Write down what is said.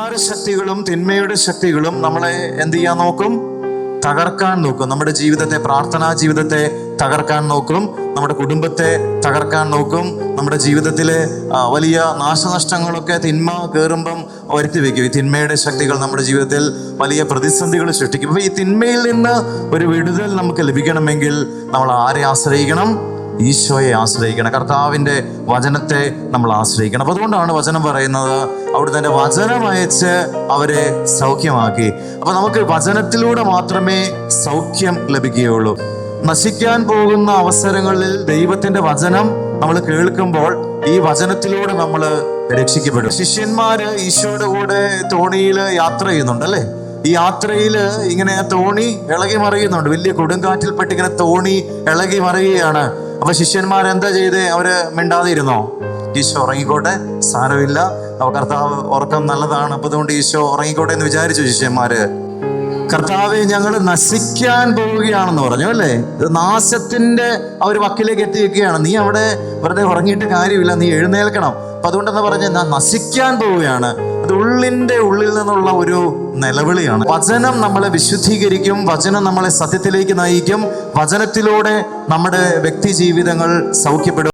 അന്ധകാര ശക്തികളും തിന്മയുടെ ശക്തികളും നമ്മളെ എന്ത് ചെയ്യാൻ നോക്കും? തകർക്കാൻ നോക്കും. നമ്മുടെ ജീവിതത്തെ, പ്രാർത്ഥനാ ജീവിതത്തെ തകർക്കാൻ നോക്കും. നമ്മുടെ കുടുംബത്തെ തകർക്കാൻ നോക്കും. നമ്മുടെ ജീവിതത്തിലെ വലിയ നാശനഷ്ടങ്ങളൊക്കെ തിന്മ കയറുമ്പം വരുത്തി വെക്കും. ഈ തിന്മയുടെ ശക്തികൾ നമ്മുടെ ജീവിതത്തിൽ വലിയ പ്രതിസന്ധികൾ സൃഷ്ടിക്കും. അപ്പൊ ഈ തിന്മയിൽ നിന്ന് ഒരു വിടുതൽ നമുക്ക് ലഭിക്കണമെങ്കിൽ നമ്മൾ ആരെ ആശ്രയിക്കണം? ഈശോയെ ആശ്രയിക്കണം. കർത്താവിൻ്റെ വചനത്തെ നമ്മൾ ആശ്രയിക്കണം. അപ്പൊ അതുകൊണ്ടാണ് വചനം പറയുന്നത്, അവിടെ തന്റെ വചനം അയച്ച് അവരെ സൗഖ്യമാക്കി. അപ്പൊ നമുക്ക് വചനത്തിലൂടെ മാത്രമേ സൗഖ്യം ലഭിക്കുകയുള്ളൂ. നശിക്കാൻ പോകുന്ന അവസരങ്ങളിൽ ദൈവത്തിന്റെ വചനം നമ്മൾ കേൾക്കുമ്പോൾ ഈ വചനത്തിലൂടെ നമ്മൾ രക്ഷിക്കപ്പെടും. ശിഷ്യന്മാര് ഈശോയുടെ കൂടെ തോണിയിൽ യാത്ര ചെയ്യുന്നുണ്ട് അല്ലേ? ഈ യാത്രയിൽ ഇങ്ങനെ തോണി ഇളകി മറിയുന്നുണ്ട്. വലിയ കൊടുങ്കാറ്റിൽപ്പെട്ട് ഇങ്ങനെ തോണി ഇളകി മറിയുകയാണ്. അപ്പൊ ശിഷ്യന്മാരെന്താ ചെയ്തേ? അവര് മിണ്ടാതെ ഇരുന്നോ? ഈശോ ഉറങ്ങിക്കോട്ടെ, സാരമില്ല, കർത്താവ് ഉറക്കം നല്ലതാണ്, അപ്പൊ അതുകൊണ്ട് ഈശോ ഉറങ്ങിക്കോട്ടെ എന്ന് വിചാരിച്ചു ശിഷ്യന്മാര്. കർത്താവെ, ഞങ്ങൾ നശിക്കാൻ പോവുകയാണെന്ന് പറഞ്ഞു അല്ലേ? ഇത് നാശത്തിന്റെ ആ ഒരു വക്കിലേക്ക് എത്തിയിരിക്കുകയാണ്. നീ അവിടെ വെറുതെ ഉറങ്ങിയിട്ട് കാര്യമില്ല, നീ എഴുന്നേൽക്കണം. അപ്പൊ അതുകൊണ്ടെന്ന് പറഞ്ഞ് ഞാൻ നശിക്കാൻ പോവുകയാണ്. അത് ഉള്ളിന്റെ ഉള്ളിൽ നിന്നുള്ള ഒരു നിലവിളിയാണ്. വചനം നമ്മളെ വിശുദ്ധീകരിക്കും. വചനം നമ്മളെ സത്യത്തിലേക്ക് നയിക്കും. വചനത്തിലൂടെ നമ്മുടെ വ്യക്തി ജീവിതങ്ങൾ സൗഖ്യപ്പെടും.